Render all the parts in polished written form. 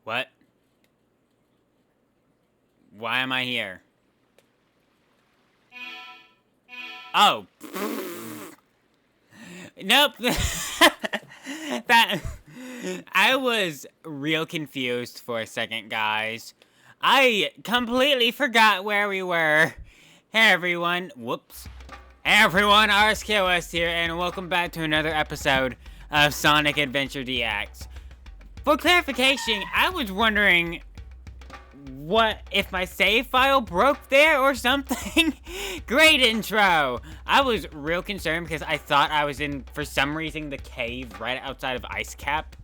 What? Why am I here? Oh. Nope. That... I was real confused for a second, guys. I completely forgot where we were. Hey, everyone. Whoops. Hey, everyone. RSK West here, and welcome back to another episode of Sonic Adventure DX. For clarification, I was wondering... what if my save file broke there or something? Great intro! I was real concerned because I thought I was in, for some reason, the cave right outside of Ice Cap.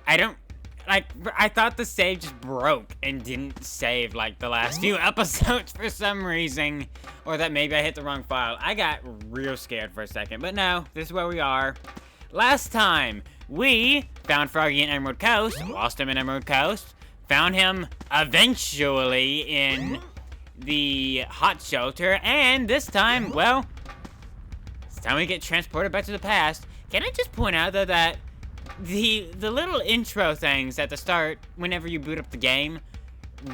I thought the save just broke and didn't save like the last few episodes for some reason. Or that maybe I hit the wrong file. I got real scared for a second, but no, this is where we are. Last time, we found Froggy in Emerald Coast, lost him in Emerald Coast, found him eventually in the hot shelter, and this time, well, it's time we get transported back to the past. Can I just point out, though, that the little intro things at the start, whenever you boot up the game,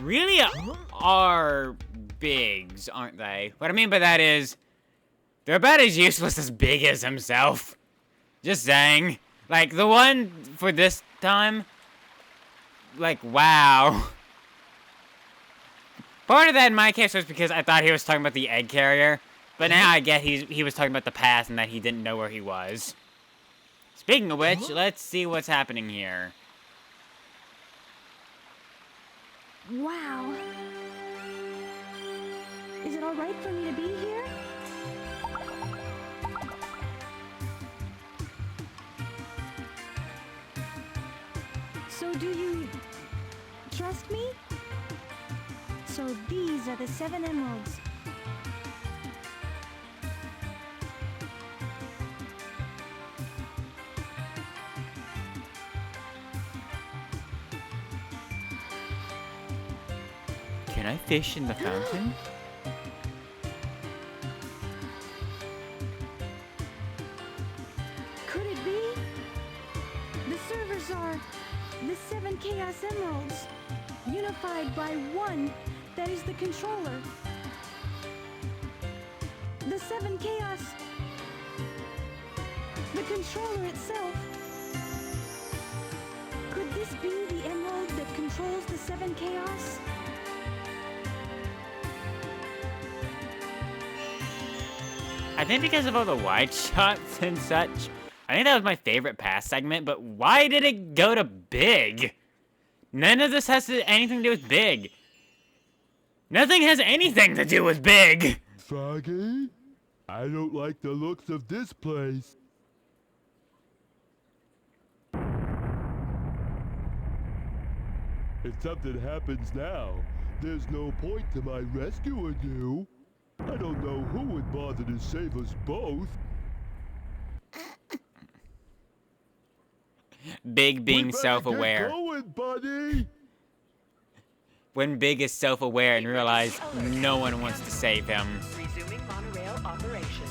really are bigs, aren't they? What I mean by that is, they're about as useless as Big is himself. Just saying. Like, the one for this time... like, wow. Part of that in my case was because I thought he was talking about the egg carrier. But now I get he was talking about the past and that he didn't know where he was. Speaking of which, let's see what's happening here. Wow. Is it alright for me to be here? So do you trust me? So these are the 7 emeralds. Can I fish in the fountain? Could it be? The servers are the 7 Chaos Emeralds, unified by one that is the controller. The 7 Chaos. The controller itself. Could this be the emerald that controls the 7 Chaos? I think because of all the wide shots and such, I think that was my favorite past segment, but why did it go to Big? None of this has anything to do with Big. Nothing has anything to do with Big. Froggy, I don't like the looks of this place. If something happens now, there's no point to my rescuing you. I don't know who would bother to save us both. Big being self-aware. Get going, buddy. When Big is self-aware and realize no one wants to save him. Resuming monorail operation.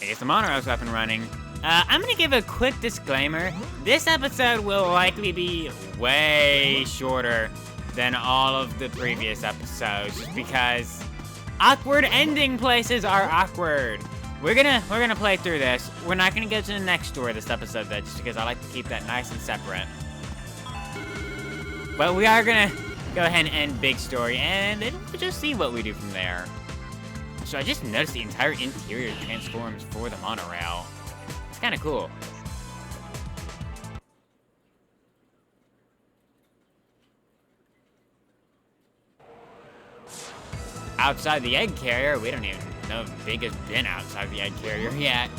I guess the monorail's up and running. I'm gonna give a quick disclaimer. This episode will likely be way shorter than all of the previous episodes, just because awkward ending places are awkward. We're gonna play through this. We're not gonna go to the next story this episode though, just because I like to keep that nice and separate. But we are gonna go ahead and end Big Story, and then we'll just see what we do from there. So I just noticed the entire interior transforms for the monorail. It's kind of cool. Outside the egg carrier, we don't even know if Big has been outside the egg carrier yet.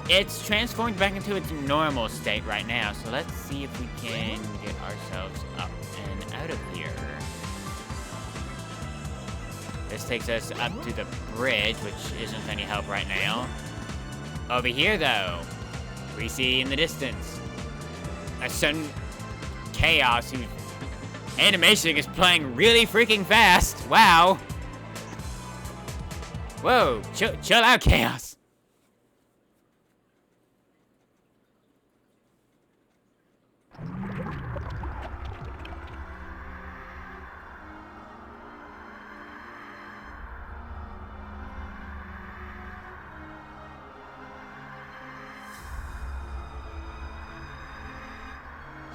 It's transformed back into its normal state right now, so let's see if we can get ourselves up and out of here. This takes us up to the bridge, which isn't any help right now. Over here, though, we see in the distance a sudden chaos whose animation is playing really freaking fast. Wow. Whoa, chill out, Chaos.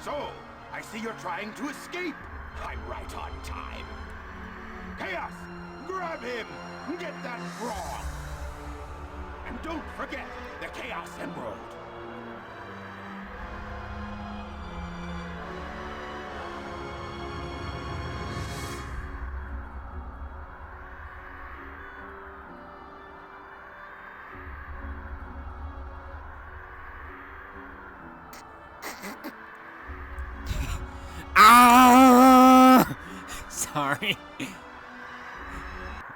So, I see you're trying to escape. I'm right on time. Chaos, grab him! Get that frog! And don't forget the Chaos Emerald. Ah! Sorry.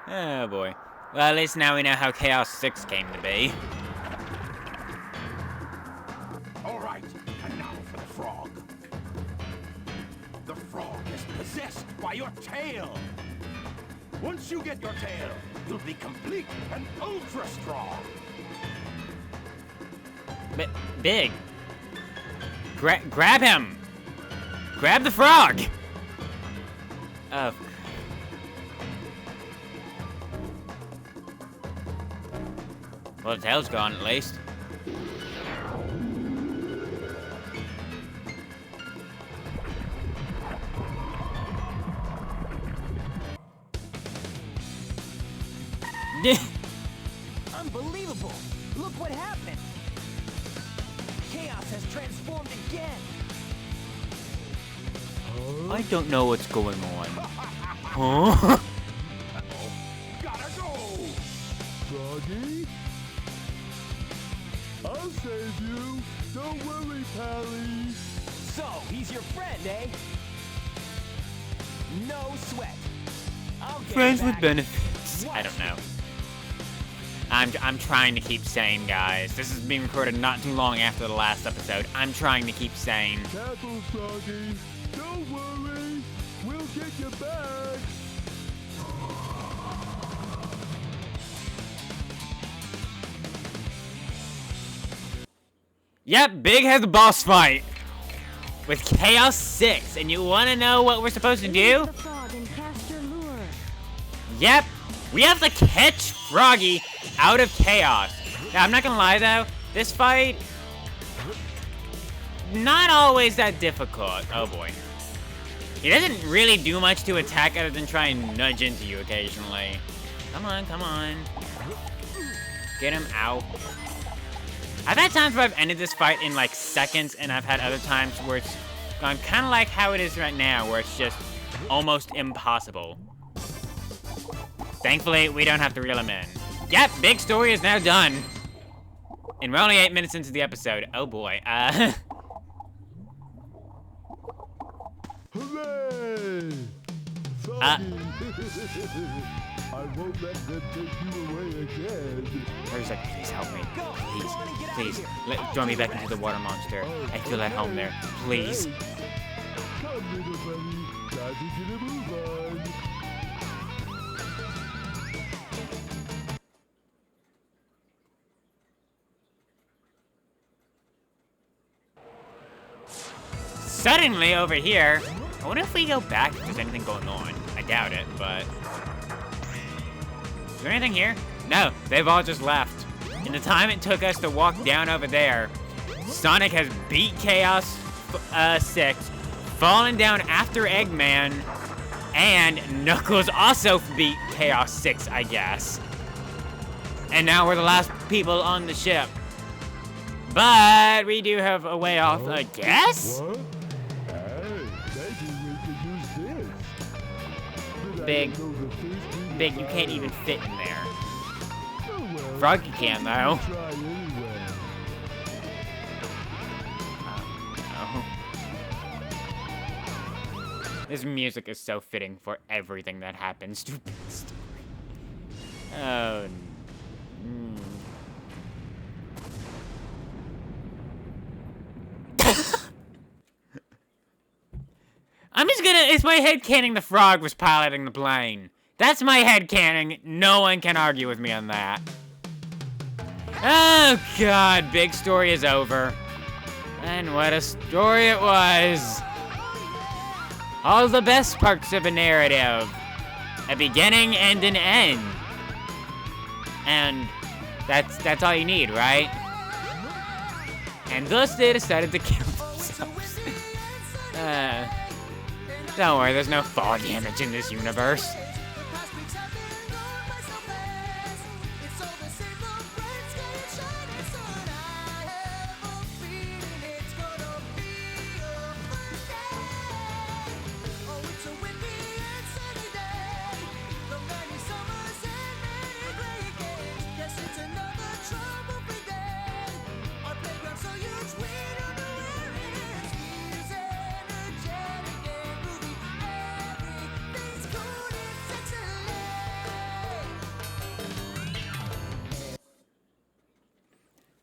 Oh boy. Well, at least now we know how Chaos 6 came to be. All right, and now for the frog. The frog is possessed by your tail. Once you get your tail, you'll be complete and ultra strong. Big. Grab him! Grab the frog! Oh. Well, the tail's gone at least. Unbelievable! Look what happened! Chaos has transformed again! I don't know what's going on. Huh? Gotta go! Froggy? I'll save you. Don't worry, Pally. So, he's your friend, eh? No sweat. I'll get Friends with back. benefits. I don't know. I'm trying to keep sane, guys. This is being recorded not too long after the last episode. I'm trying to keep sane. Careful, Froggy. Don't worry. We'll get you back. Yep, Big has a boss fight with Chaos 6, and you want to know what we're supposed to do? The frog and cast your lure. Yep, we have to catch Froggy out of Chaos. Now, I'm not gonna lie though, this fight, not always that difficult. Oh boy. He doesn't really do much to attack other than try and nudge into you occasionally. Come on, come on. Get him out. I've had times where I've ended this fight in like seconds, and I've had other times where it's gone kind of like how it is right now, where it's just almost impossible. Thankfully, we don't have to reel him in. Yep, Big Story is now done. And we're only 8 minutes into the episode. Oh boy, Hooray! Froggy. I won't let them take you away again. Harry's like, please help me. Please, throw me back into the water monster. I feel at home there. Please. Hey, come, little buddy. Time to get a move on. Suddenly, over here, I wonder if we go back if there's anything going on. I doubt it, but... Is there anything here? No, they've all just left. In the time it took us to walk down over there, Sonic has beat Chaos 6, fallen down after Eggman, and Knuckles also beat Chaos 6, I guess. And now we're the last people on the ship. But we do have a way off, I guess? What? Hey, maybe we could use this. But I Big. don't know the first thing Big, you about can't it. even fit in there. Oh, well, Froggy can, though. try anyway. Oh. This music is so fitting for everything that happens to Big Story. Oh. Mm. I'm just gonna, it's my headcanon the frog was piloting the plane. That's my headcanon. No one can argue with me on that. Oh god, Big Story is over. And what a story it was. All the best parts of a narrative. A beginning and an end. And that's all you need, right? And thus they decided to kill themselves. Don't worry, there's no fall damage in this universe.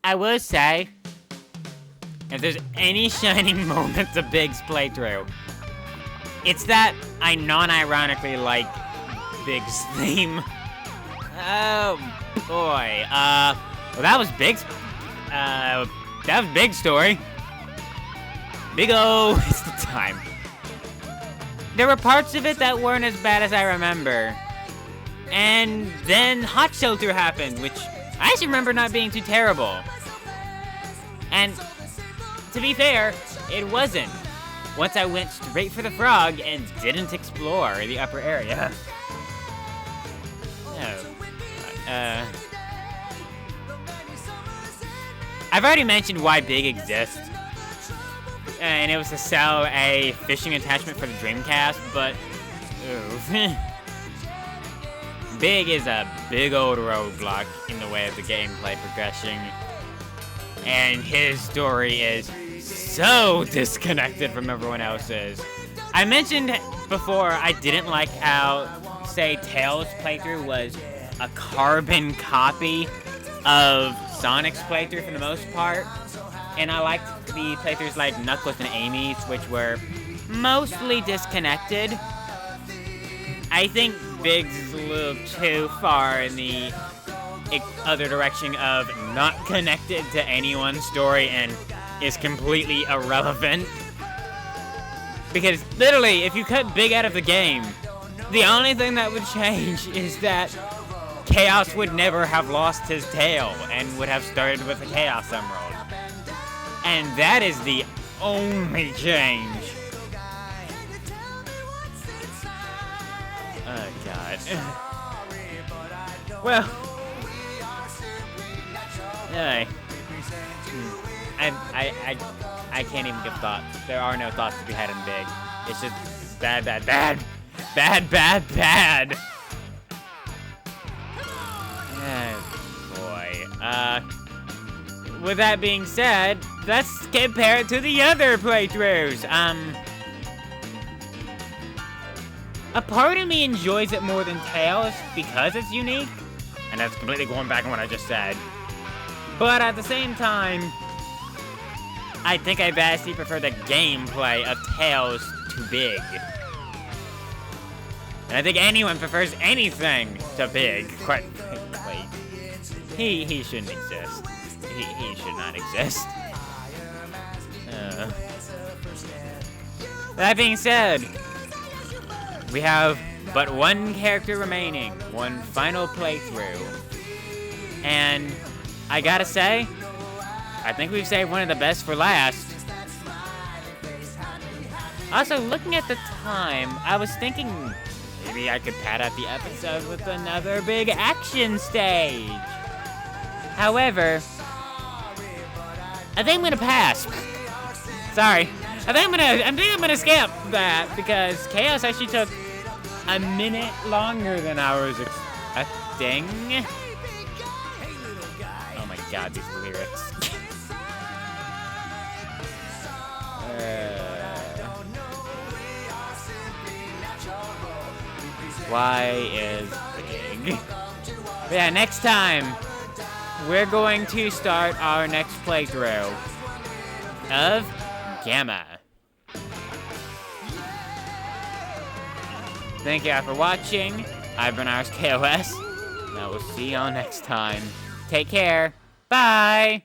I will say, if there's any shining moments of Big's playthrough, it's that I non-ironically like Big's theme. Oh boy, well that was Big's, that was Big's story. Big O, it's the time. There were parts of it that weren't as bad as I remember. And then Hot Shelter happened, which I actually remember not being too terrible. And to be fair, it wasn't. Once I went straight for the frog and didn't explore the upper area. I've already mentioned why Big exists. And it was to sell a fishing attachment for the Dreamcast, but oof. Big is a big old roadblock in the way of the gameplay progression. And his story is so disconnected from everyone else's. I mentioned before I didn't like how, say, Tails' playthrough was a carbon copy of Sonic's playthrough for the most part. And I liked the playthroughs like Knuckles and Amy's, which were mostly disconnected. I think Big's a little too far in the other direction of not connected to anyone's story and is completely irrelevant. Because literally, if you cut Big out of the game, the only thing that would change is that Chaos would never have lost his tail and would have started with the Chaos Emerald. And that is the only change. Oh god. Well, anyway, I can't even give thoughts. There are no thoughts to be had in Big. It's just bad, bad, bad, bad, bad, bad. Oh boy. With that being said, let's compare it to the other playthroughs. A part of me enjoys it more than Tails because it's unique, and that's completely going back on what I just said. But at the same time, I think I vastly prefer the gameplay of Tails to Big. And I think anyone prefers anything to Big, quite frankly. He shouldn't exist. He should not exist. That being said, we have but one character remaining, one final playthrough. And I gotta say, I think we've saved one of the best for last. Also, looking at the time, I was thinking maybe I could pad out the episode with another big action stage. However, I think I'm gonna pass. Sorry. I think I'm gonna skip that because Chaos actually took a minute longer than I was expecting. Oh my god, these lyrics. Why is Big? But yeah, next time, we're going to start our next playthrough of Gamma. Thank you all for watching. I've been RSKOS, and I will see y'all next time. Take care. Bye!